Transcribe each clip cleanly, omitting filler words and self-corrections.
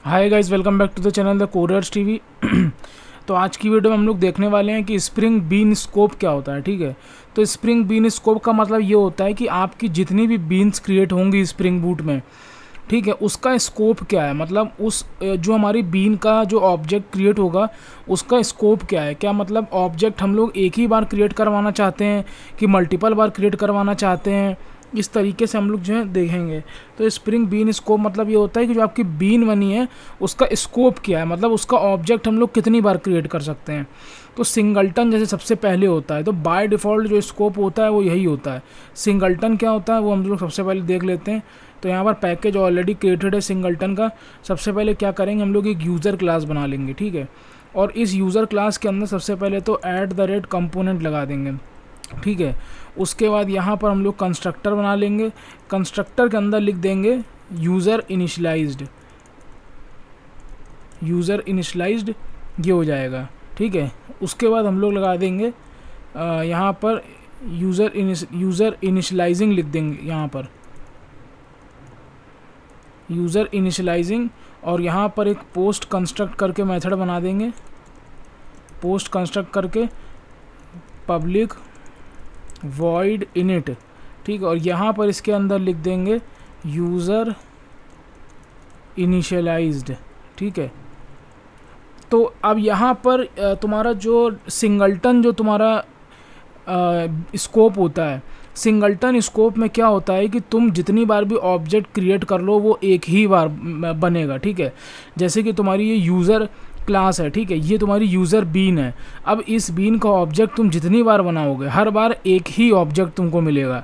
Hi guys, welcome back to the channel the coders TV. तो आज की video में हम लोग देखने वाले हैं कि स्प्रिंग बीन स्कोप क्या होता है। ठीक है, तो स्प्रिंग बीन स्कोप का मतलब ये होता है कि आपकी जितनी भी बीन्स क्रिएट होंगी स्प्रिंग बूट में, ठीक है, उसका स्कोप क्या है। मतलब उस जो हमारी बीन का जो ऑब्जेक्ट क्रिएट होगा उसका स्कोप क्या है। क्या मतलब ऑब्जेक्ट हम लोग एक ही बार क्रिएट करवाना चाहते हैं कि मल्टीपल बार क्रिएट करवाना चाहते हैं, इस तरीके से हम लोग जो है देखेंगे। तो स्प्रिंग बीन स्कोप मतलब ये होता है कि जो आपकी बीन बनी है उसका स्कोप क्या है, मतलब उसका ऑब्जेक्ट हम लोग कितनी बार क्रिएट कर सकते हैं। तो सिंगलटन जैसे सबसे पहले होता है, तो बाय डिफ़ॉल्ट जो स्कोप होता है वो यही होता है। सिंगलटन क्या होता है वो हम लोग सबसे पहले देख लेते हैं। तो यहाँ पर पैकेज ऑलरेडी क्रिएटेड है सिंगलटन का। सबसे पहले क्या करेंगे, हम लोग एक यूज़र क्लास बना लेंगे। ठीक है, और इस यूज़र क्लास के अंदर सबसे पहले तो @कंपोनेंट लगा देंगे। ठीक है, उसके बाद यहाँ पर हम लोग कंस्ट्रक्टर बना लेंगे। कंस्ट्रक्टर के अंदर लिख देंगे यूज़र इनिशलाइज्ड ये हो जाएगा। ठीक है, उसके बाद हम लोग लगा देंगे यहाँ पर यूज़र इनिशलाइजिंग लिख देंगे, यहाँ पर यूज़र इनिशलाइजिंग, और यहाँ पर एक पोस्ट कंस्ट्रक्ट करके मेथड बना देंगे। पोस्ट कंस्ट्रक्ट करके पब्लिक वॉइड इनिट। ठीक है, और यहाँ पर इसके अंदर लिख देंगे यूज़र इनिशियलाइज्ड। ठीक है, तो अब यहाँ पर तुम्हारा जो सिंगलटन जो तुम्हारा स्कोप होता है, सिंगलटन स्कोप में क्या होता है कि तुम जितनी बार भी ऑब्जेक्ट क्रिएट कर लो वो एक ही बार बनेगा। ठीक है, जैसे कि तुम्हारी ये यूज़र क्लास है, ठीक है, ये तुम्हारी यूज़र बीन है। अब इस बीन का ऑब्जेक्ट तुम जितनी बार बनाओगे हर बार एक ही ऑब्जेक्ट तुमको मिलेगा।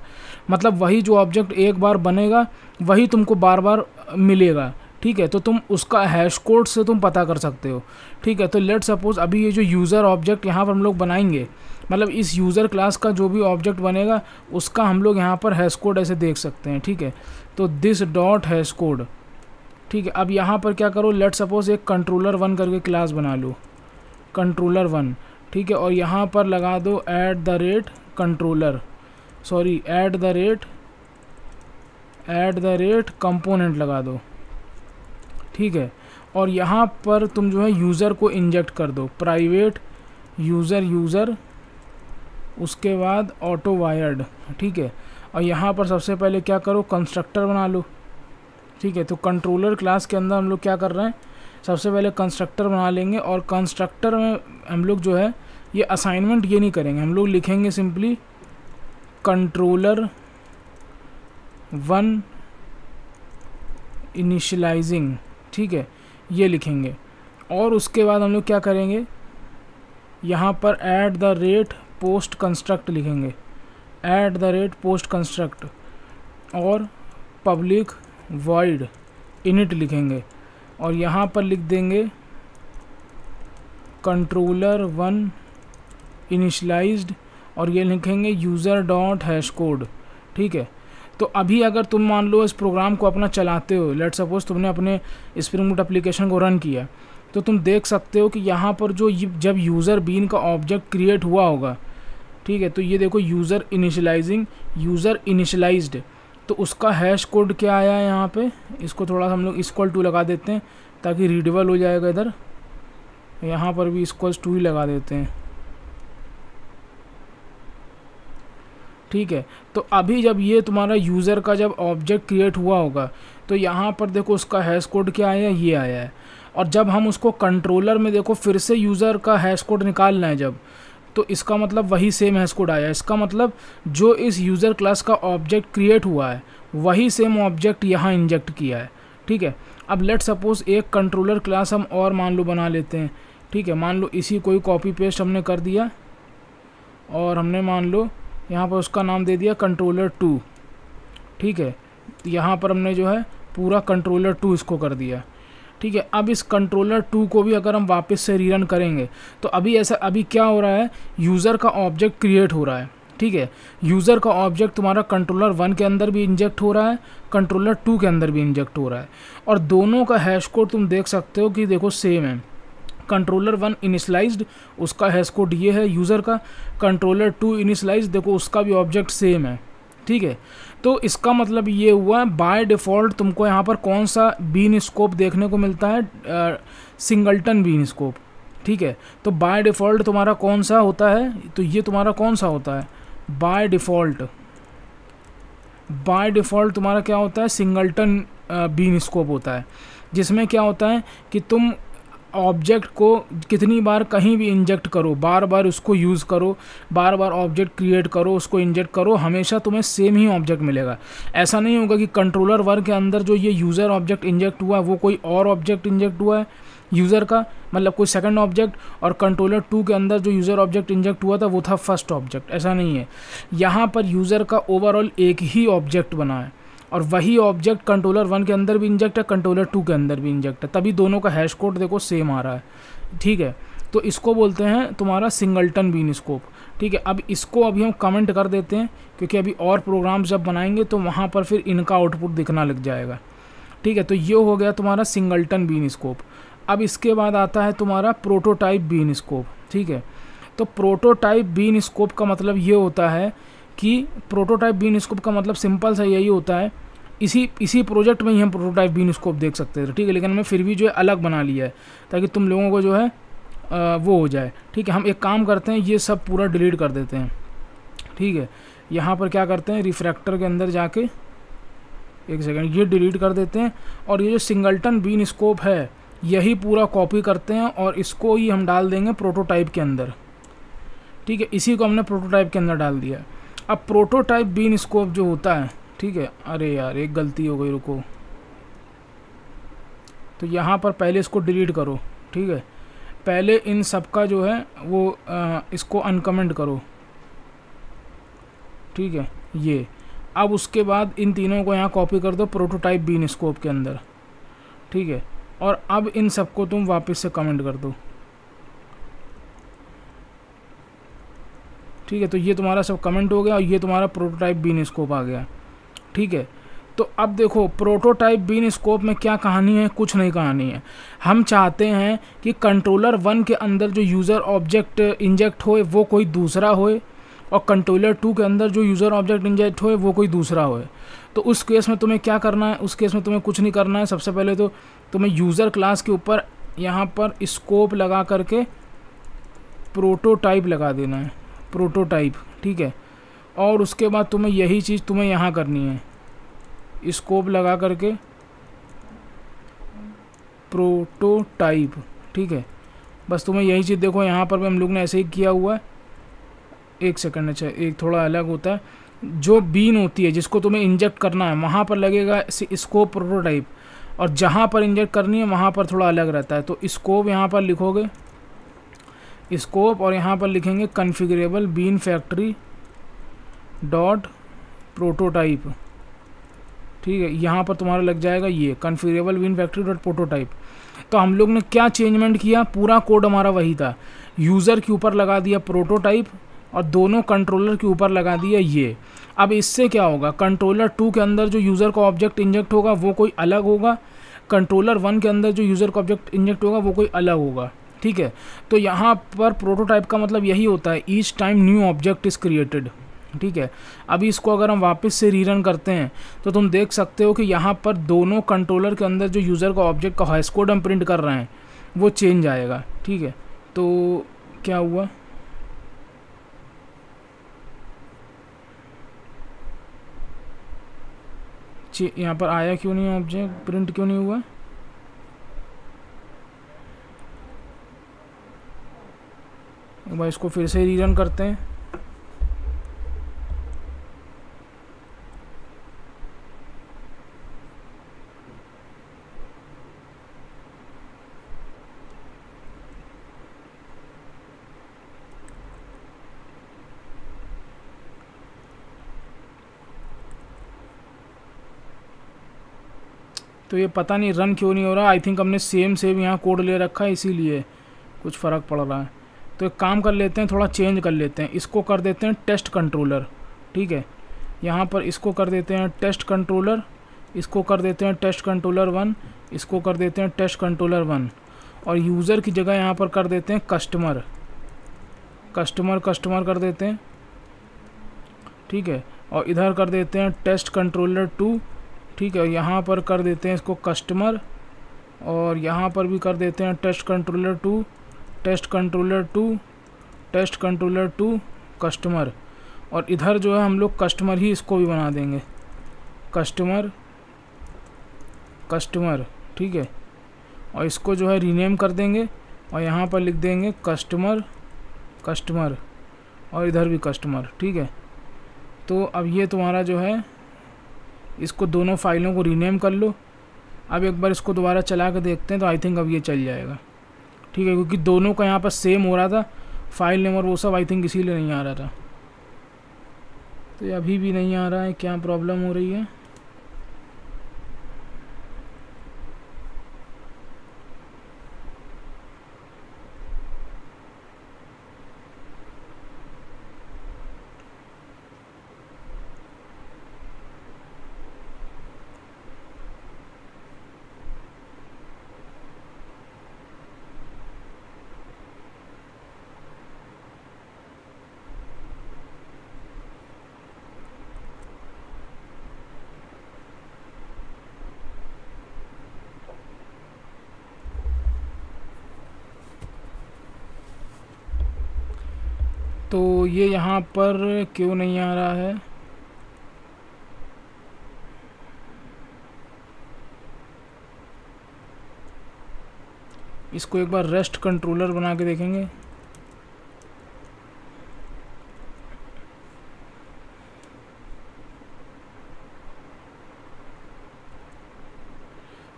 मतलब वही जो ऑब्जेक्ट एक बार बनेगा वही तुमको बार बार मिलेगा। ठीक है, तो तुम उसका हैश कोड से तुम पता कर सकते हो। ठीक है, तो लेट सपोज अभी ये जो यूज़र ऑब्जेक्ट यहाँ पर हम लोग बनाएंगे, मतलब इस यूज़र क्लास का जो भी ऑब्जेक्ट बनेगा उसका हम लोग यहाँ पर हैश कोड ऐसे देख सकते हैं। ठीक है, तो दिस डॉट हैश कोड। ठीक है, अब यहाँ पर क्या करो, लेट सपोज एक कंट्रोलर 1 करके क्लास बना लो, कंट्रोलर 1। ठीक है, और यहाँ पर लगा दो कंट्रोलर, सॉरी कंपोनेंट लगा दो। ठीक है, और यहाँ पर तुम जो है यूज़र को इंजेक्ट कर दो, प्राइवेट यूज़र, उसके बाद ऑटो वायर्ड। ठीक है, और यहाँ पर सबसे पहले क्या करो, कंस्ट्रक्टर बना लो। ठीक है, तो कंट्रोलर क्लास के अंदर हम लोग क्या कर रहे हैं, सबसे पहले कंस्ट्रक्टर बना लेंगे। और कंस्ट्रक्टर में हम लोग जो है ये असाइनमेंट ये नहीं करेंगे, हम लोग लिखेंगे सिंपली कंट्रोलर 1 इनिशियलाइजिंग। ठीक है, ये लिखेंगे। और उसके बाद हम लोग क्या करेंगे, यहाँ पर पोस्ट कंस्ट्रक्ट लिखेंगे, पोस्ट कंस्ट्रक्ट, और पब्लिक वॉइड इनिट लिखेंगे। और यहाँ पर लिख देंगे कंट्रोलर 1 इनिशलाइज्ड, और ये लिखेंगे यूज़र डॉट हैश कोड। ठीक है, तो अभी अगर तुम मान लो इस प्रोग्राम को अपना चलाते हो, लेट सपोज तुमने अपने स्प्रिंग बूट एप्लीकेशन को रन किया, तो तुम देख सकते हो कि यहाँ पर जो जब यूज़र बीन का ऑब्जेक्ट क्रिएट हुआ होगा, ठीक है, तो ये देखो यूज़र इनिशलाइज्ड, तो उसका हैश कोड क्या आया है यहाँ पे, इसको थोड़ा हम लोग =2 लगा देते हैं ताकि रीडेबल हो जाएगा। इधर यहाँ पर भी =2 ही लगा देते हैं। ठीक है, तो अभी जब ये तुम्हारा यूज़र का जब ऑब्जेक्ट क्रिएट हुआ होगा तो यहाँ पर देखो उसका हैश कोड क्या आया है, ये आया है। और जब हम उसको कंट्रोलर में देखो फिर से यूज़र का हैश कोड निकालना है जब, तो इसका मतलब वही सेम हैश कोड आया। इसका मतलब जो इस यूज़र क्लास का ऑब्जेक्ट क्रिएट हुआ है वही सेम ऑब्जेक्ट यहाँ इंजेक्ट किया है। ठीक है, अब लेट सपोज एक कंट्रोलर क्लास हम और मान लो बना लेते हैं। ठीक है, मान लो इसी कोई कॉपी पेस्ट हमने कर दिया और हमने मान लो यहाँ पर उसका नाम दे दिया कंट्रोलर 2। ठीक है, तो यहाँ पर हमने जो है पूरा कंट्रोलर 2 इसको कर दिया। ठीक है, अब इस कंट्रोलर 2 को भी अगर हम वापस से रीरन करेंगे तो अभी क्या हो रहा है, यूज़र का ऑब्जेक्ट क्रिएट हो रहा है। ठीक है, यूज़र का ऑब्जेक्ट तुम्हारा कंट्रोलर 1 के अंदर भी इंजेक्ट हो रहा है, कंट्रोलर 2 के अंदर भी इंजेक्ट हो रहा है, और दोनों का हैश कोड तुम देख सकते हो कि देखो सेम है। कंट्रोलर 1 इनिशलाइज्ड, उसका हैश कोड ये है यूज़र का, कंट्रोलर 2 इनिशलाइज्ड, देखो उसका भी ऑब्जेक्ट सेम है। ठीक है। तो इसका मतलब ये हुआ बाय डिफ़ॉल्ट तुमको यहाँ पर कौन सा बीन स्कोप देखने को मिलता है, सिंगल्टन बीन स्कोप। ठीक है, तो बाय डिफ़ॉल्ट तुम्हारा कौन सा होता है, तो ये तुम्हारा कौन सा होता है, बाय डिफ़ॉल्ट तुम्हारा क्या होता है, सिंगल्टन बीन स्कोप होता है, जिसमें क्या होता है कि तुम ऑब्जेक्ट को कितनी बार कहीं भी इंजेक्ट करो, बार बार उसको यूज़ करो, बार बार ऑब्जेक्ट क्रिएट करो, उसको इंजेक्ट करो, हमेशा तुम्हें सेम ही ऑब्जेक्ट मिलेगा। ऐसा नहीं होगा कि कंट्रोलर 1 के अंदर जो ये यूज़र ऑब्जेक्ट इंजेक्ट हुआ है वो कोई और ऑब्जेक्ट इंजेक्ट हुआ है यूज़र का, मतलब कोई सेकंड ऑब्जेक्ट, और कंट्रोलर 2 के अंदर जो यूज़र ऑब्जेक्ट इंजेक्ट हुआ था वो था फर्स्ट ऑब्जेक्ट। ऐसा नहीं है, यहाँ पर यूज़र का ओवरऑल एक ही ऑब्जेक्ट बना है और वही ऑब्जेक्ट कंट्रोलर 1 के अंदर भी इंजेक्ट है, कंट्रोलर 2 के अंदर भी इंजेक्ट है, तभी दोनों का हैश कोड देखो सेम आ रहा है। ठीक है, तो इसको बोलते हैं तुम्हारा सिंगल्टन बीन स्कोप। ठीक है, अब इसको अभी हम कमेंट कर देते हैं, क्योंकि अभी और प्रोग्राम्स जब बनाएंगे तो वहाँ पर फिर इनका आउटपुट दिखना लग जाएगा। ठीक है, तो ये हो गया तुम्हारा सिंगल्टन बीन स्कोप। अब इसके बाद आता है तुम्हारा प्रोटोटाइप बीन स्कोप। ठीक है, तो प्रोटोटाइप बीन स्कोप का मतलब ये होता है कि प्रोटोटाइप बीन स्कोप का मतलब सिंपल सा यही होता है, इसी प्रोजेक्ट में ही हम प्रोटोटाइप बीन स्कोप देख सकते थे। ठीक है, लेकिन हमें फिर भी जो है अलग बना लिया है ताकि तुम लोगों को जो है वो हो जाए। ठीक है, हम एक काम करते हैं, ये सब पूरा डिलीट कर देते हैं। ठीक है, यहाँ पर क्या करते हैं, रिफ्रैक्टर के अंदर जाके एक सेकंड ये डिलीट कर देते हैं, और ये जो सिंगल्टन बीन स्कोप है यही पूरा कॉपी करते हैं और इसको ही हम डाल देंगे प्रोटोटाइप के अंदर। ठीक है, इसी को हमने प्रोटोटाइप के अंदर डाल दिया। अब प्रोटोटाइप बीन स्कोप जो होता है, ठीक है, अरे यार एक गलती हो गई, रुको, तो यहाँ पर पहले इसको डिलीट करो। ठीक है, पहले इन सब का जो है वो इसको अनकमेंट करो। ठीक है, ये अब उसके बाद इन तीनों को यहाँ कॉपी कर दो प्रोटोटाइप बीन स्कोप के अंदर। ठीक है, और अब इन सबको तुम वापस से कमेंट कर दो। ठीक है, तो ये तुम्हारा सब कमेंट हो गया और ये तुम्हारा प्रोटोटाइप बीन स्कोप आ गया। ठीक है, तो अब देखो प्रोटोटाइप बीन स्कोप में क्या कहानी है, कुछ नहीं कहानी है। हम चाहते हैं कि कंट्रोलर 1 के अंदर जो यूज़र ऑब्जेक्ट इंजेक्ट होए वो कोई दूसरा होए, और कंट्रोलर 2 के अंदर जो यूज़र ऑब्जेक्ट इंजेक्ट होए वो कोई दूसरा होए। तो उस केस में तुम्हें क्या करना है, उस केस में तुम्हें कुछ नहीं करना है। सबसे पहले तो तुम्हें यूज़र क्लास के ऊपर यहाँ पर स्कोप लगा करके प्रोटोटाइप लगा देना है, प्रोटोटाइप। ठीक है, और उसके बाद तुम्हें यही चीज़ तुम्हें यहाँ करनी है, स्कोप लगा करके प्रोटोटाइप। ठीक है, बस तुम्हें यही चीज़ देखो, यहाँ पर भी हम लोग ने ऐसे ही किया हुआ है। एक सेकंड, अच्छा एक थोड़ा अलग होता है, जो बीन होती है जिसको तुम्हें इंजेक्ट करना है वहाँ पर लगेगा स्कोप प्रोटोटाइप, और जहाँ पर इंजेक्ट करनी है वहाँ पर थोड़ा अलग रहता है। तो स्कोप यहाँ पर लिखोगे स्कोप, और यहाँ पर लिखेंगे कॉन्फ़िगरेबल बीन फैक्ट्री डॉट प्रोटोटाइप। ठीक है, यहाँ पर तुम्हारा लग जाएगा ये कॉन्फ़िगरेबल बीन फैक्ट्री डॉट प्रोटोटाइप। तो हम लोग ने क्या चेंजमेंट किया, पूरा कोड हमारा वही था, यूज़र के ऊपर लगा दिया प्रोटोटाइप और दोनों कंट्रोलर के ऊपर लगा दिया ये। अब इससे क्या होगा, कंट्रोलर 2 के अंदर जो यूज़र का ऑब्जेक्ट इंजेक्ट होगा वो कोई अलग होगा, कंट्रोलर 1 के अंदर जो यूज़र का ऑब्जेक्ट इंजेक्ट होगा वो कोई अलग होगा। ठीक है, तो यहाँ पर प्रोटोटाइप का मतलब यही होता है, each time new object is created. ठीक है, अभी इसको अगर हम वापस से रीरन करते हैं तो तुम देख सकते हो कि यहाँ पर दोनों कंट्रोलर के अंदर जो यूज़र का ऑब्जेक्ट का हैश कोड हम प्रिंट कर रहे हैं वो चेंज आएगा। ठीक है, तो क्या हुआ, यहाँ पर आया क्यों नहीं, ऑब्जेक्ट प्रिंट क्यों नहीं हुआ, एक बार इसको फिर से रीरन करते हैं। तो ये पता नहीं रन क्यों नहीं हो रहा, आई थिंक हमने सेम यहाँ कोड ले रखा है इसीलिए कुछ फ़र्क पड़ रहा है। तो एक काम कर लेते हैं, थोड़ा चेंज कर लेते हैं, इसको कर देते हैं टेस्ट कंट्रोलर। ठीक है, यहाँ पर इसको कर देते हैं टेस्ट कंट्रोलर, इसको कर देते हैं टेस्ट कंट्रोलर 1, इसको कर देते हैं टेस्ट कंट्रोलर 1, और यूज़र की जगह यहाँ पर कर देते हैं कस्टमर कर देते हैं। ठीक है, और इधर कर देते हैं टेस्ट कंट्रोलर 2, ठीक है। यहाँ पर कर देते हैं इसको कस्टमर, और यहाँ पर भी कर देते हैं test controller 2, test controller 2, test controller 2 customer. और इधर जो है हम लोग कस्टमर ही इसको भी बना देंगे, कस्टमर कस्टमर, ठीक है। और इसको जो है रीनेम कर देंगे और यहाँ पर लिख देंगे कस्टमर कस्टमर, और इधर भी कस्टमर, ठीक है। तो अब ये तुम्हारा जो है, इसको दोनों फाइलों को रीनेम कर लो। अब एक बार इसको दोबारा चला कर देखते हैं, तो आई थिंक अब ये चल जाएगा, ठीक है, क्योंकि दोनों का यहाँ पर सेम हो रहा था फाइल नेम और वो सब, आई थिंक इसीलिए नहीं आ रहा था। तो ये अभी भी नहीं आ रहा है, क्या प्रॉब्लम हो रही है? तो ये यहाँ पर क्यों नहीं आ रहा है? इसको एक बार रेस्ट कंट्रोलर बना के देखेंगे।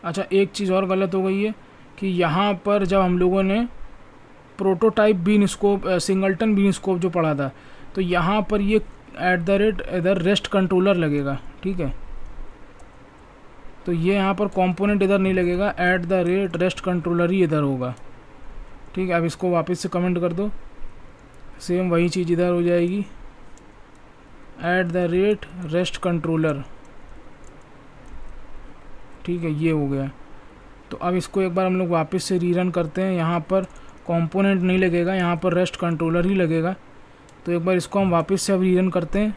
अच्छा, एक चीज़ और गलत हो गई है कि यहाँ पर जब हम लोगों ने prototype bean scope, singleton bean scope जो पढ़ा था, तो यहाँ पर ये @ इधर रेस्ट कंट्रोलर लगेगा, ठीक है। तो ये यहाँ पर कंपोनेंट इधर नहीं लगेगा, @ रेस्ट कंट्रोलर ही इधर होगा, ठीक है। अब इसको वापस से कमेंट कर दो, सेम वही चीज़ इधर हो जाएगी, @ रेस्ट कंट्रोलर, ठीक है, ये हो गया। तो अब इसको एक बार हम लोग वापस से रीरन करते हैं। यहाँ पर कंपोनेंट नहीं लगेगा, यहाँ पर रेस्ट कंट्रोलर ही लगेगा। तो एक बार इसको हम वापस से अब रीरन करते हैं।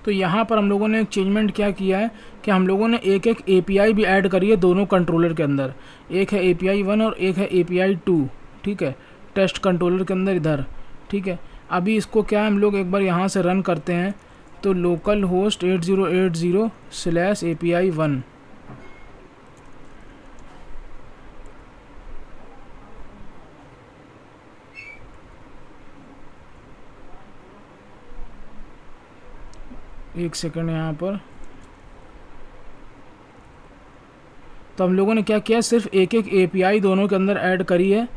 तो यहाँ पर हम लोगों ने एक चेंजमेंट क्या किया है कि हम लोगों ने एक एक API भी ऐड करी है दोनों कंट्रोलर के अंदर। एक है API 1 और एक है API 2, ठीक है, टेस्ट कंट्रोलर के अंदर इधर, ठीक है। अभी इसको क्या हम लोग एक बार यहाँ से रन करते हैं, तो लोकल होस्ट 8080/API1, एक सेकंड यहाँ पर। तो हम लोगों ने क्या किया, सिर्फ एक एक API दोनों के अंदर ऐड करी है,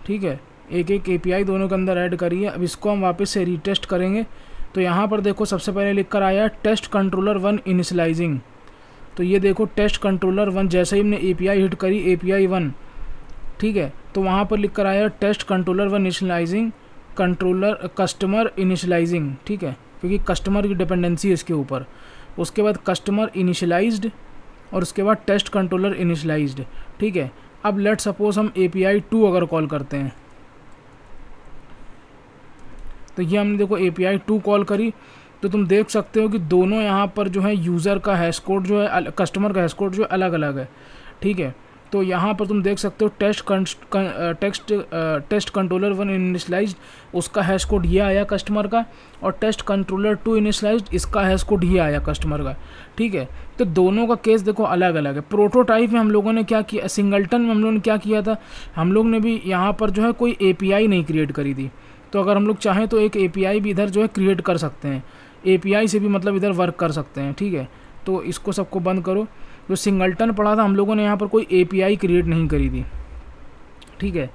ठीक है, एक एक API दोनों के अंदर ऐड करी है। अब इसको हम वापस से रीटेस्ट करेंगे। तो यहाँ पर देखो सबसे पहले लिख कर आया टेस्ट कंट्रोलर 1 इनिशियलाइजिंग। तो ये देखो टेस्ट कंट्रोलर 1, जैसे ही हमने API हिट करी API 1, ठीक है, तो वहाँ पर लिख कर आया test controller 1 initializing controller customer initializing, ठीक है, क्योंकि कस्टमर की डिपेंडेंसी है इसके ऊपर। उसके बाद कस्टमर इनिशियलाइज्ड और उसके बाद टेस्ट कंट्रोलर इनिशियलाइज्ड, ठीक है। अब लेट सपोज हम API 2 अगर कॉल करते हैं, तो ये हमने देखो API 2 कॉल करी, तो तुम देख सकते हो कि दोनों यहाँ पर जो है यूज़र का हैश कोड जो है, कस्टमर का हैश कोड जो है अलग अलग है, ठीक है। तो यहाँ पर तुम देख सकते हो टेस्ट कंट्रोलर 1 इनिशियलाइज्ड, उसका हैश कोड ये आया कस्टमर का, और टेस्ट कंट्रोलर 2 इनिशियलाइज्ड, इसका हैश कोड ये आया कस्टमर का, ठीक है। तो दोनों का केस देखो अलग अलग है। प्रोटोटाइप में हम लोगों ने क्या किया, सिंगलटन में हम लोगों ने क्या किया था, हम लोग ने भी यहाँ पर जो है कोई API नहीं क्रिएट करी थी। तो अगर हम लोग चाहें तो एक API भी इधर जो है क्रिएट कर सकते हैं, API से भी मतलब इधर वर्क कर सकते हैं, ठीक है। तो इसको सबको बंद करो। जो सिंगलटन पढ़ा था हम लोगों ने यहाँ पर कोई API क्रिएट नहीं करी थी, ठीक है।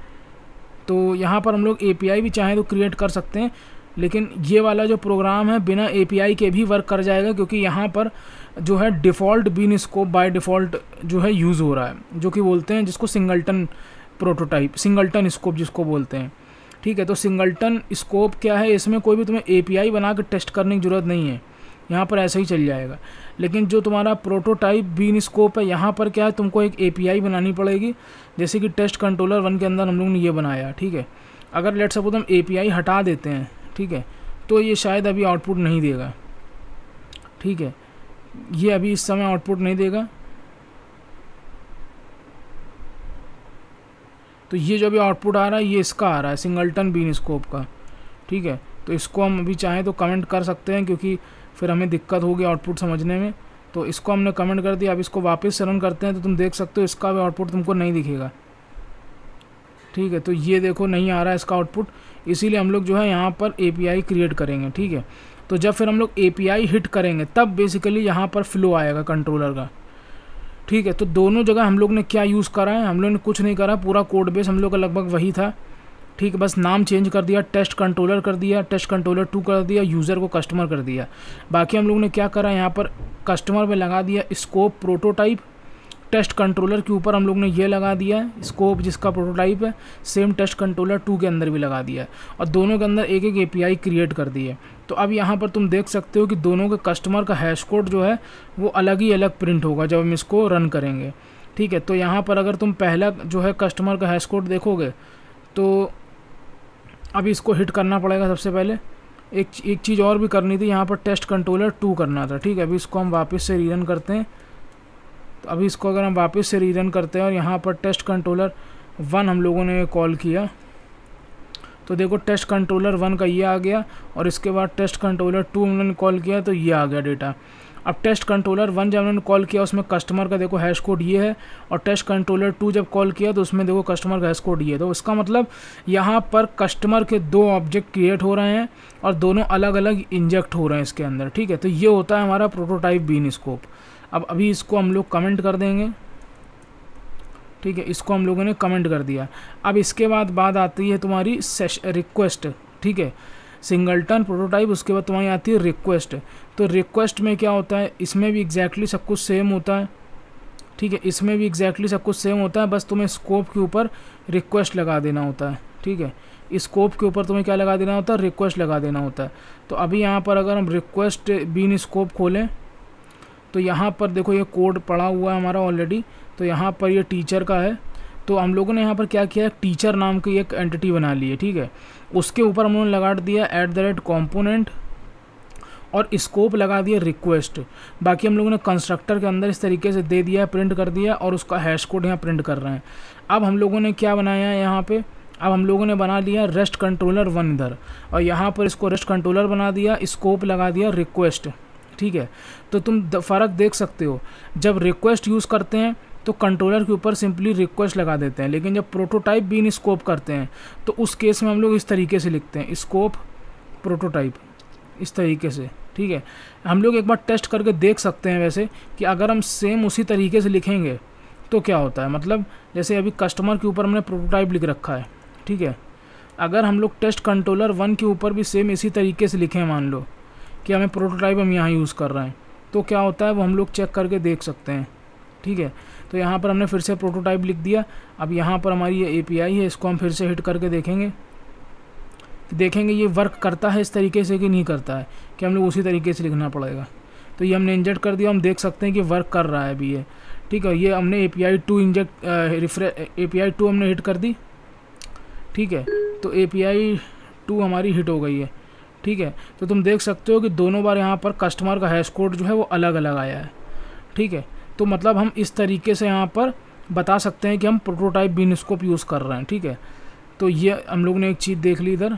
तो यहाँ पर हम लोग API भी चाहें तो क्रिएट कर सकते हैं, लेकिन ये वाला जो प्रोग्राम है बिना API के भी वर्क कर जाएगा, क्योंकि यहाँ पर जो है default bean scope by default जो है यूज़ हो रहा है, जो कि बोलते हैं जिसको सिंगलटन प्रोटोटाइप, सिंगलटन स्कोप जिसको बोलते हैं, ठीक है। तो सिंगलटन स्कोप क्या है, इसमें कोई भी तुम्हें API बना के टेस्ट करने की ज़रूरत नहीं है, यहाँ पर ऐसा ही चल जाएगा। लेकिन जो तुम्हारा प्रोटोटाइप बीन स्कोप है, यहाँ पर क्या है, तुमको एक API बनानी पड़ेगी, जैसे कि टेस्ट कंट्रोलर 1 के अंदर हम लोग ने ये बनाया, ठीक है। अगर लेट सपोज हम API हटा देते हैं, ठीक है, तो ये शायद अभी आउटपुट नहीं देगा, ठीक है, ये अभी इस समय आउटपुट नहीं देगा। तो ये जो अभी आउटपुट आ रहा है ये इसका आ रहा है, सिंगलटन बीन स्कोप का, ठीक है। तो इसको हम अभी चाहें तो कमेंट कर सकते हैं, क्योंकि फिर हमें दिक्कत होगी आउटपुट समझने में। तो इसको हमने कमेंट कर दिया। अब इसको वापस रन करते हैं तो तुम देख सकते हो इसका भी आउटपुट तुमको नहीं दिखेगा, ठीक है। तो ये देखो नहीं आ रहा है इसका आउटपुट, इसीलिए हम लोग जो है यहाँ पर API क्रिएट करेंगे, ठीक है। तो जब फिर हम लोग API हिट करेंगे तब बेसिकली यहाँ पर फ्लो आएगा कंट्रोलर का, ठीक है। तो दोनों जगह हम लोग ने क्या यूज़ करा है, हम लोग ने कुछ नहीं करा, पूरा कोड बेस हम लोग का लगभग वही था, ठीक है। बस नाम चेंज कर दिया, टेस्ट कंट्रोलर कर दिया, टेस्ट कंट्रोलर 2 कर दिया, यूज़र को कस्टमर कर दिया। बाकी हम लोग ने क्या करा, यहाँ पर कस्टमर पे लगा दिया स्कोप प्रोटोटाइप, टेस्ट कंट्रोलर के ऊपर हम लोग ने ये लगा दिया है स्कोप जिसका प्रोटोटाइप है, सेम टेस्ट कंट्रोलर 2 के अंदर भी लगा दिया है, और दोनों के अंदर एक एक API क्रिएट कर दी है। तो अब यहाँ पर तुम देख सकते हो कि दोनों के कस्टमर का हैश कोड जो है वो अलग ही अलग प्रिंट होगा जब हम इसको रन करेंगे, ठीक है। तो यहाँ पर अगर तुम पहला जो है कस्टमर का हैश कोड देखोगे तो अभी इसको हिट करना पड़ेगा। सबसे पहले एक चीज़ और भी करनी थी, यहाँ पर टेस्ट कंट्रोलर 2 करना था, ठीक है। अभी इसको हम वापस से रीरन करते हैं। तो अभी इसको अगर हम वापस से रीरन करते हैं और यहाँ पर टेस्ट कंट्रोलर 1 हम लोगों ने कॉल किया, तो देखो टेस्ट कंट्रोलर 1 का ये आ गया, और इसके बाद टेस्ट कंट्रोलर 2 हमने कॉल किया तो ये आ गया डेटा। अब टेस्ट कंट्रोलर 1 जब हमने कॉल किया उसमें कस्टमर का देखो हैश कोड ये है, और टेस्ट कंट्रोलर 2 जब कॉल किया तो उसमें देखो कस्टमर का हैश कोड ये है। तो इसका मतलब यहाँ पर कस्टमर के 2 ऑब्जेक्ट क्रिएट हो रहे हैं और दोनों अलग अलग इंजेक्ट हो रहे हैं इसके अंदर, ठीक है। तो ये होता है हमारा प्रोटोटाइप बीन स्कोप। अब अभी इसको हम लोग कमेंट कर देंगे, ठीक है, इसको हम लोगों ने कमेंट कर दिया। अब इसके बाद बात आती है तुम्हारी रिक्वेस्ट, ठीक है, सिंगलटन प्रोटोटाइप, उसके बाद तुम्हारी आती है रिक्वेस्ट। तो रिक्वेस्ट में क्या होता है, इसमें भी एग्जैक्टली सब कुछ सेम होता है, ठीक है, इसमें भी एग्जैक्टली सब कुछ सेम होता है, बस तुम्हें स्कोप के ऊपर रिक्वेस्ट लगा देना होता है, ठीक है। स्कोप के ऊपर तुम्हें क्या लगा देना होता है, रिक्वेस्ट लगा देना होता है। तो अभी यहाँ पर अगर हम रिक्वेस्ट बीन स्कोप खोलें तो यहाँ पर देखो ये कोड पड़ा हुआ है हमारा ऑलरेडी। तो यहाँ पर ये टीचर का है, तो हम लोगों ने यहाँ पर क्या किया, टीचर नाम की एक एंटिटी बना ली है, ठीक है। उसके ऊपर हम लोगों ने लगा दिया @component और स्कोप लगा दिया रिक्वेस्ट। बाकी हम लोगों ने कंस्ट्रक्टर के अंदर इस तरीके से दे दिया, प्रिंट कर दिया, और उसका हैश कोड यहाँ प्रिंट कर रहे हैं। अब हम लोगों ने क्या बनाया है यहाँ पे, अब हम लोगों ने बना लिया रेस्ट कंट्रोलर 1 इधर, और यहाँ पर इसको रेस्ट कंट्रोलर बना दिया, स्कोप लगा दिया रिक्वेस्ट, ठीक है। तो तुम फ़र्क देख सकते हो, जब रिक्वेस्ट यूज़ करते हैं तो कंट्रोलर के ऊपर सिंपली रिक्वेस्ट लगा देते हैं, लेकिन जब प्रोटोटाइप बीन स्कोप करते हैं तो उस केस में हम लोग इस तरीके से लिखते हैं स्कोप प्रोटोटाइप, इस तरीके से, ठीक है। हम लोग एक बार टेस्ट करके देख सकते हैं वैसे कि अगर हम सेम उसी तरीके से लिखेंगे तो क्या होता है। मतलब जैसे अभी कस्टमर के ऊपर हमने प्रोटोटाइप लिख रखा है, ठीक है, अगर हम लोग टेस्ट कंट्रोलर 1 के ऊपर भी सेम इसी तरीके से लिखें, मान लो कि हमें प्रोटोटाइप हम यहाँ यूज़ कर रहे हैं, तो क्या होता है वो हम लोग चेक करके देख सकते हैं, ठीक है। तो यहाँ पर हमने फिर से प्रोटोटाइप लिख दिया। अब यहाँ पर हमारी ये API है, इसको हम फिर से हिट करके देखेंगे ये वर्क करता है इस तरीके से कि नहीं करता है, कि हम लोग उसी तरीके से लिखना पड़ेगा। तो ये हमने इंजेक्ट कर दिया, हम देख सकते हैं कि वर्क कर रहा है अभी ये, ठीक है। ये हमने API 2 हमने हिट कर दी, ठीक है। तो API 2 हमारी हिट हो गई है, ठीक है। तो तुम देख सकते हो कि दोनों बार यहाँ पर कस्टमर का हैश कोड जो है वो अलग अलग आया है, ठीक है। तो मतलब हम इस तरीके से यहाँ पर बता सकते हैं कि हम प्रोटोटाइप बीन स्कोप यूज़ कर रहे हैं, ठीक है। तो ये हम लोग ने एक चीज़ देख ली इधर,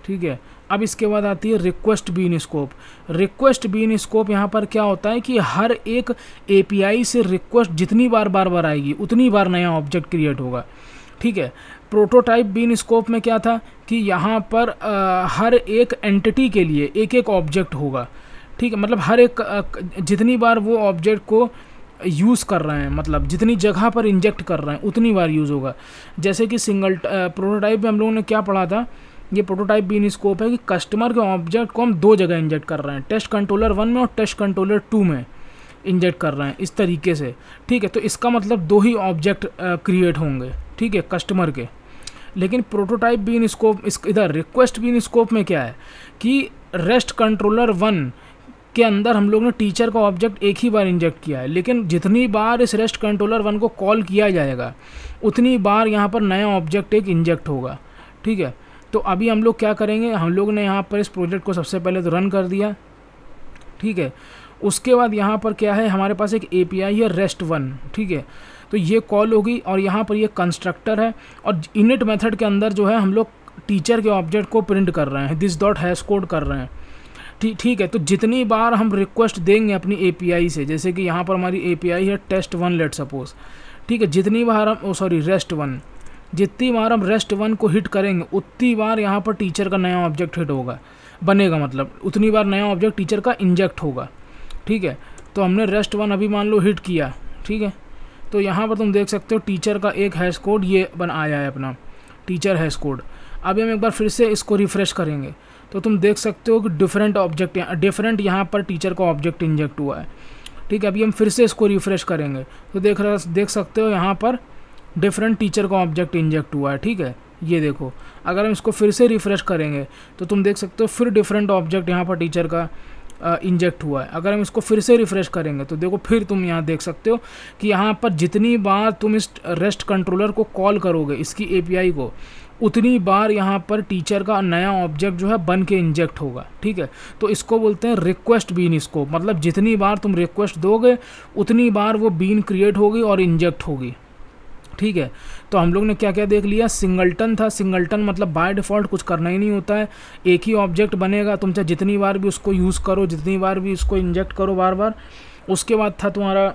ठीक है। अब इसके बाद आती है request bean scope. Request bean scope यहाँ पर क्या होता है कि हर एक API से रिक्वेस्ट जितनी बार आएगी उतनी बार नया ऑब्जेक्ट क्रिएट होगा, ठीक है। प्रोटोटाइप बीन स्कोप में क्या था कि यहाँ पर हर एक एंटिटी के लिए एक एक ऑब्जेक्ट होगा, ठीक है। मतलब हर एक जितनी बार वो ऑब्जेक्ट को यूज़ कर रहे हैं, मतलब जितनी जगह पर इंजेक्ट कर रहे हैं उतनी बार यूज़ होगा। जैसे कि सिंगल प्रोटोटाइप में हम लोगों ने क्या पढ़ा था, ये प्रोटोटाइप बीन स्कोप है कि कस्टमर के ऑब्जेक्ट को हम 2 जगह इंजेक्ट कर रहे हैं, टेस्ट कंट्रोलर 1 में और टेस्ट कंट्रोलर 2 में इंजेक्ट कर रहे हैं इस तरीके से, ठीक है। तो इसका मतलब 2 ही ऑब्जेक्ट क्रिएट होंगे, ठीक है, कस्टमर के। लेकिन प्रोटोटाइप बीन स्कोप इधर रिक्वेस्ट बीन स्कोप में क्या है कि रेस्ट कंट्रोलर 1 के अंदर हम लोग ने टीचर का ऑब्जेक्ट एक ही बार इंजेक्ट किया है, लेकिन जितनी बार इस रेस्ट कंट्रोलर 1 को कॉल किया जाएगा उतनी बार यहाँ पर नया ऑब्जेक्ट एक इंजेक्ट होगा। ठीक है, तो अभी हम लोग क्या करेंगे, हम लोग ने यहाँ पर इस प्रोजेक्ट को सबसे पहले तो रन कर दिया। ठीक है, उसके बाद यहाँ पर क्या है, हमारे पास एक API है REST1। ठीक है, तो ये कॉल होगी और यहाँ पर ये कंस्ट्रक्टर है और इनिट मेथड के अंदर जो है हम लोग टीचर के ऑब्जेक्ट को प्रिंट कर रहे हैं, दिस डॉट हैश कोड कर रहे हैं। ठीक है, तो जितनी बार हम रिक्वेस्ट देंगे अपनी API से, जैसे कि यहाँ पर हमारी API है test1 लेट सपोज। ठीक है, जितनी बार हम REST1, जितनी बार हम REST1 को हिट करेंगे उतनी बार यहाँ पर टीचर का नया ऑब्जेक्ट हिट होगा, बनेगा, मतलब उतनी बार नया ऑब्जेक्ट टीचर का इंजेक्ट होगा। ठीक है, तो हमने REST1 अभी मान लो हिट किया। ठीक है, तो यहाँ पर तुम देख सकते हो टीचर का एक हैश कोड ये बन आया है, अपना टीचर हैश कोड। अभी हम एक बार फिर से इसको रिफ़्रेश करेंगे तो तुम देख सकते हो कि डिफरेंट यहाँ पर टीचर का ऑब्जेक्ट इंजेक्ट हुआ है। ठीक है, अभी हम फिर से इसको रिफ़्रेश करेंगे तो देख सकते हो यहाँ पर डिफरेंट टीचर का ऑब्जेक्ट इंजेक्ट हुआ है। ठीक है, ये देखो, अगर हम इसको फिर से रिफ़्रेश करेंगे तो तुम देख सकते हो फिर डिफरेंट ऑब्जेक्ट यहाँ पर टीचर का इंजेक्ट हुआ है। अगर हम इसको फिर से रिफ़्रेश करेंगे तो देखो फिर तुम यहाँ देख सकते हो कि यहाँ पर जितनी बार तुम इस रेस्ट कंट्रोलर को कॉल करोगे, इसकी API को, उतनी बार यहाँ पर टीचर का नया ऑब्जेक्ट जो है बन के इंजेक्ट होगा। ठीक है, तो इसको बोलते हैं रिक्वेस्ट बीन स्कोप, मतलब जितनी बार तुम रिक्वेस्ट दोगे उतनी बार वो बीन क्रिएट होगी और इंजेक्ट होगी। ठीक है, तो हम लोग ने क्या क्या देख लिया, सिंगलटन था। सिंगलटन मतलब बाय डिफ़ॉल्ट कुछ करना ही नहीं होता है, एक ही ऑब्जेक्ट बनेगा, तुम चाहे जितनी बार भी उसको यूज़ करो, जितनी बार भी उसको इंजेक्ट करो बार बार। उसके बाद था तुम्हारा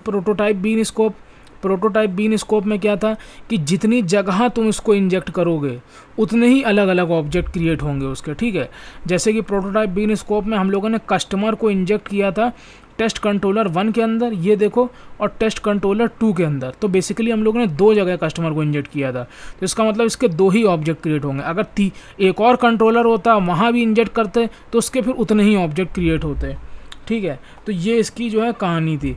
prototype bean scope. Prototype bean scope में क्या था कि जितनी जगह तुम इसको इंजेक्ट करोगे उतने ही अलग अलग ऑब्जेक्ट क्रिएट होंगे उसके। ठीक है, जैसे कि प्रोटोटाइप बीन स्कोप में हम लोगों ने कस्टमर को इंजेक्ट किया था टेस्ट कंट्रोलर 1 के अंदर, ये देखो, और टेस्ट कंट्रोलर 2 के अंदर। तो बेसिकली हम लोगों ने 2 जगह कस्टमर को इंजेक्ट किया था, तो इसका मतलब इसके 2 ही ऑब्जेक्ट क्रिएट होंगे। अगर एक और कंट्रोलर होता वहाँ भी इंजेक्ट करते तो उसके फिर उतने ही ऑब्जेक्ट क्रिएट होते। ठीक है, तो ये इसकी जो है कहानी थी।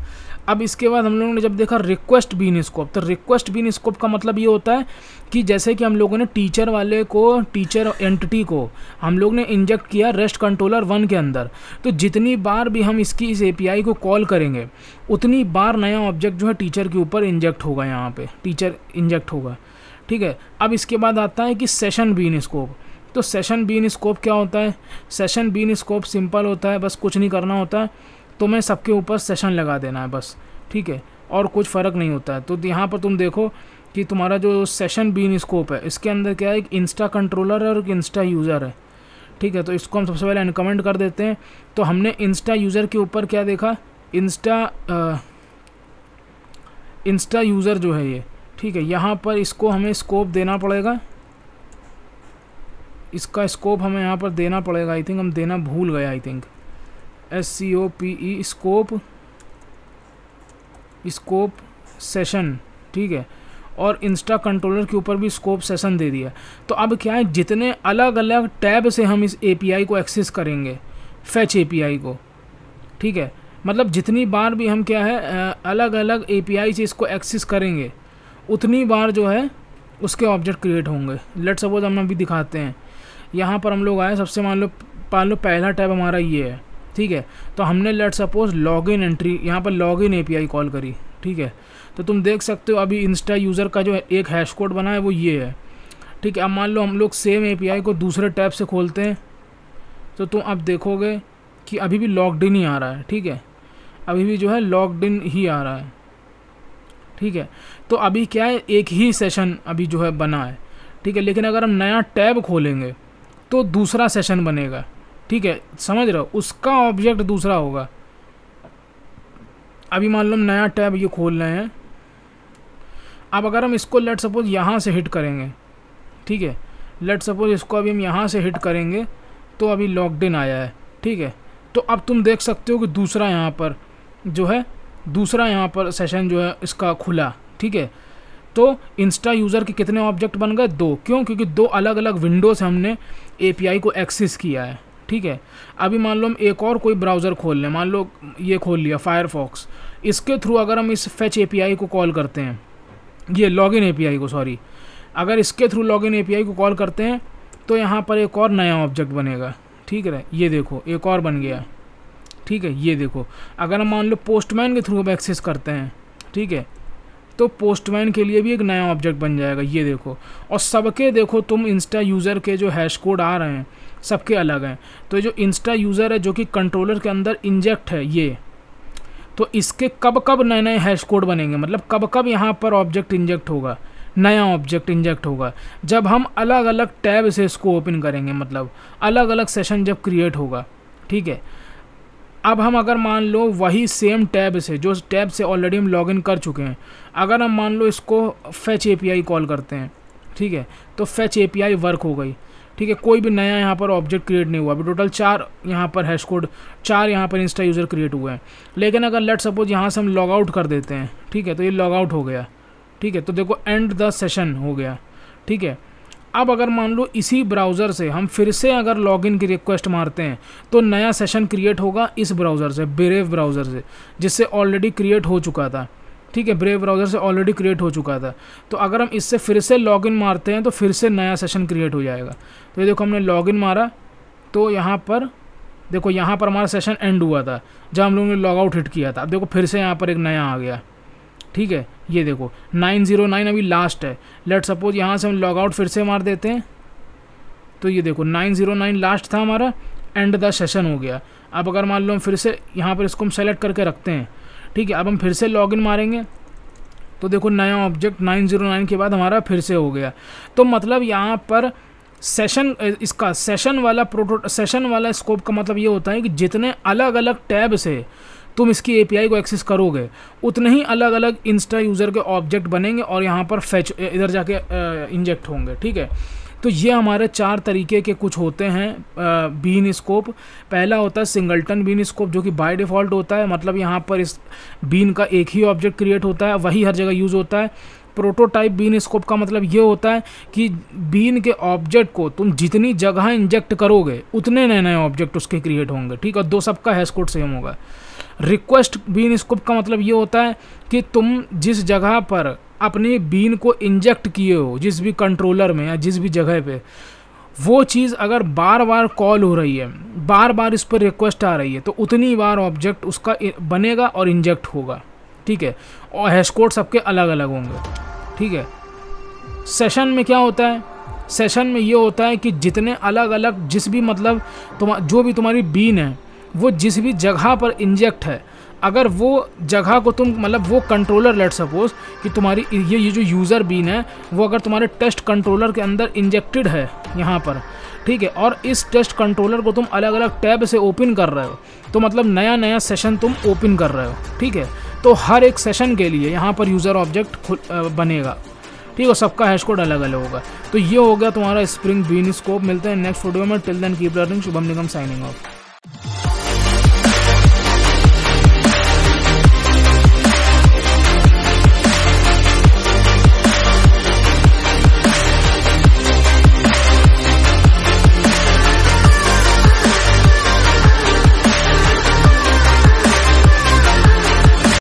अब इसके बाद हम लोगों ने जब देखा रिक्वेस्ट बीन स्कोप, तो रिक्वेस्ट बीन स्कोप का मतलब ये होता है कि जैसे कि हम लोगों ने टीचर वाले को, टीचर एंटिटी को हम लोग ने इंजेक्ट किया रेस्ट कंट्रोलर 1 के अंदर, तो जितनी बार भी हम इस API को कॉल करेंगे उतनी बार नया ऑब्जेक्ट जो है टीचर के ऊपर इंजेक्ट होगा, यहाँ पे टीचर इंजेक्ट होगा। ठीक है, अब इसके बाद आता है कि सेशन बीन स्कोप। तो सेशन बीन स्कोप क्या होता है, सेशन बीन स्कोप सिंपल होता है, बस कुछ नहीं करना होता है, तुम्हें सबके ऊपर सेशन लगा देना है बस। ठीक है, और कुछ फ़र्क नहीं होता है। तो यहाँ पर तुम देखो कि तुम्हारा जो सेशन बीन स्कोप है इसके अंदर क्या है, एक इंस्टा कंट्रोलर है और एक इंस्टा यूज़र है। ठीक है, तो इसको हम सबसे पहले अनकमेंट कर देते हैं। तो हमने इंस्टा यूज़र के ऊपर क्या देखा, इंस्टा यूज़र जो है ये, ठीक है, यहाँ पर इसको हमें स्कोप देना पड़ेगा, इसका स्कोप हमें यहाँ पर देना पड़ेगा। आई थिंक हम देना भूल गए, I think SCOPE scope session. ठीक है, और इंस्टा कंट्रोलर के ऊपर भी स्कोप सेशन दे दिया। तो अब क्या है, जितने अलग अलग टैब से हम इस API को एक्सेस करेंगे, फैच API को, ठीक है, मतलब जितनी बार भी हम क्या है अलग अलग API से इसको एक्सेस करेंगे उतनी बार जो है उसके ऑब्जेक्ट क्रिएट होंगे। लेट सपोज हम अभी दिखाते हैं, यहाँ पर हम लोग आए, सबसे मान लो पहला टैब हमारा ये है। ठीक है, तो हमने लेट सपोज लॉगिन एंट्री, यहाँ पर लॉगिन API कॉल करी। ठीक है, तो तुम देख सकते हो अभी इंस्टा यूज़र का जो एक हैश कोड बना है वो ये है। ठीक है, अब मान लो हम लोग सेम API को दूसरे टैब से खोलते हैं तो तुम अब देखोगे कि अभी भी लॉग्ड इन ही आ रहा है। ठीक है, अभी भी जो है लॉग्ड इन ही आ रहा है। ठीक है, तो अभी क्या है, एक ही सेशन अभी जो है बना है। ठीक है, लेकिन अगर हम नया टैब खोलेंगे तो दूसरा सेशन बनेगा। ठीक है, समझ रहे हो, उसका ऑब्जेक्ट दूसरा होगा। अभी मान लो हम नया टैब ये खोल रहे हैं, अब अगर हम इसको लेट सपोज यहाँ से हिट करेंगे, ठीक है, लेट सपोज इसको अभी हम यहाँ से हिट करेंगे तो अभी लॉग्ड इन आया है। ठीक है, तो अब तुम देख सकते हो कि दूसरा यहाँ पर जो है, दूसरा यहाँ पर सेशन जो है इसका खुला। ठीक है, तो इंस्टा यूज़र के कितने ऑब्जेक्ट बन गए, 2। क्यों, क्योंकि 2 अलग अलग विंडो से हमने API को एक्सेस किया है। ठीक है, अभी मान लो हम एक और कोई ब्राउज़र खोल लें, मान लो ये खोल लिया फायरफॉक्स, इसके थ्रू अगर हम इस फैच API को कॉल करते हैं, ये लॉगिन API को, सॉरी, अगर इसके थ्रू लॉगिन एपीआई को कॉल करते हैं तो यहाँ पर एक और नया ऑब्जेक्ट बनेगा, ठीक है। ये देखो एक और बन गया, ठीक है। ये देखो अगर हम मान लो पोस्टमैन के थ्रू अब एक्सेस करते हैं, ठीक है, तो पोस्टमैन के लिए भी एक नया ऑब्जेक्ट बन जाएगा, ये देखो। और सबके देखो तुम इंस्टा यूज़र के जो हैश कोड आ रहे हैं सबके अलग हैं। तो जो इंस्टा यूज़र है जो कि कंट्रोलर के अंदर इंजेक्ट है ये, तो इसके कब कब नए नए हैश कोड बनेंगे, मतलब कब कब यहाँ पर ऑब्जेक्ट इंजेक्ट होगा, नया ऑब्जेक्ट इंजेक्ट होगा, जब हम अलग अलग टैब से इसको ओपन करेंगे, मतलब अलग अलग सेशन जब क्रिएट होगा, ठीक है। अब हम अगर मान लो वही सेम टैब से, जो टैब से ऑलरेडी हम लॉगिन कर चुके हैं, अगर हम मान लो इसको फेच एपीआई कॉल करते हैं, ठीक है, तो फेच एपीआई वर्क हो गई, ठीक है। कोई भी नया यहाँ पर ऑब्जेक्ट क्रिएट नहीं हुआ। अभी टोटल 4 यहाँ पर हैश कोड, 4 यहाँ पर इंस्टा यूज़र क्रिएट हुए हैं। लेकिन अगर लेट सपोज यहाँ से हम लॉग आउट कर देते हैं, ठीक है, तो ये लॉग आउट हो गया, ठीक है। तो देखो एंड द सेशन हो गया, ठीक है। अब अगर मान लो इसी ब्राउज़र से हम फिर से अगर लॉगिन की रिक्वेस्ट मारते हैं तो नया सेशन क्रिएट होगा इस ब्राउज़र से, ब्रेव ब्राउज़र से, जिससे ऑलरेडी क्रिएट हो चुका था, ठीक है। ब्रेव ब्राउज़र से ऑलरेडी क्रिएट हो चुका था। तो अगर हम इससे फिर से लॉगिन मारते हैं तो फिर से नया सेशन क्रिएट हो जाएगा। तो ये देखो हमने लॉगिन मारा तो यहाँ पर देखो, यहाँ पर हमारा सेशन एंड हुआ था जब हम लोगों ने लॉग आउट हिट किया था। अब देखो फिर से यहाँ पर एक नया आ गया, ठीक है। ये देखो 909 अभी लास्ट है। लेट सपोज यहाँ से हम लॉग आउट फिर से मार देते हैं तो ये देखो 909 लास्ट था हमारा, एंड द सेशन हो गया। अब अगर मान लो हम फिर से यहाँ पर इसको हम सेलेक्ट करके रखते हैं, ठीक है। अब हम फिर से लॉगिन मारेंगे तो देखो नया ऑब्जेक्ट 909 के बाद हमारा फिर से हो गया। तो मतलब यहाँ पर सेशन, इसका सेशन वाला स्कोप का मतलब ये होता है कि जितने अलग अलग टैब से तुम इसकी एपीआई को एक्सेस करोगे उतने ही अलग अलग इंस्टा यूज़र के ऑब्जेक्ट बनेंगे और यहाँ पर फेच इधर जाके इंजेक्ट होंगे, ठीक है। तो ये हमारे 4 तरीके के कुछ होते हैं बीन स्कोप। पहला होता है सिंगलटन बीन स्कोप, जो कि बाय डिफ़ॉल्ट होता है, मतलब यहाँ पर इस बीन का एक ही ऑब्जेक्ट क्रिएट होता है, वही हर जगह यूज़ होता है। प्रोटोटाइप बीन स्कोप का मतलब ये होता है कि बीन के ऑब्जेक्ट को तुम जितनी जगह इंजेक्ट करोगे उतने नए नए ऑब्जेक्ट उसके क्रिएट होंगे, ठीक है। 2 सबका हैश कोड सेम होगा। रिक्वेस्ट बीन स्कोप का मतलब ये होता है कि तुम जिस जगह पर अपनी बीन को इंजेक्ट किए हो, जिस भी कंट्रोलर में या जिस भी जगह पे, वो चीज़ अगर बार बार कॉल हो रही है, बार बार इस पर रिक्वेस्ट आ रही है, तो उतनी बार ऑब्जेक्ट उसका बनेगा और इंजेक्ट होगा, ठीक है। और हैश कोड सबके अलग अलग होंगे, ठीक है। सेशन में क्या होता है, सेशन में ये होता है कि जितने अलग अलग जिस भी मतलब जो भी तुम्हारी बीन है वो जिस भी जगह पर इंजेक्ट है, अगर वो जगह को तुम मतलब वो कंट्रोलर, लेट सपोज कि तुम्हारी ये जो यूज़र बीन है वो अगर तुम्हारे टेस्ट कंट्रोलर के अंदर इंजेक्टेड है यहाँ पर, ठीक है, और इस टेस्ट कंट्रोलर को तुम अलग अलग टैब से ओपन कर रहे हो, तो मतलब नया नया सेशन तुम ओपन कर रहे हो, ठीक है। तो हर एक सेशन के लिए यहाँ पर यूज़र ऑब्जेक्ट बनेगा, ठीक है। सबका हैश कोड अलग अलग होगा। तो ये हो गया तुम्हारा स्प्रिंग बीन स्कोप। मिलते हैं नेक्स्ट वीडियो में। Till then keep learning. Shubham Nigam signing of.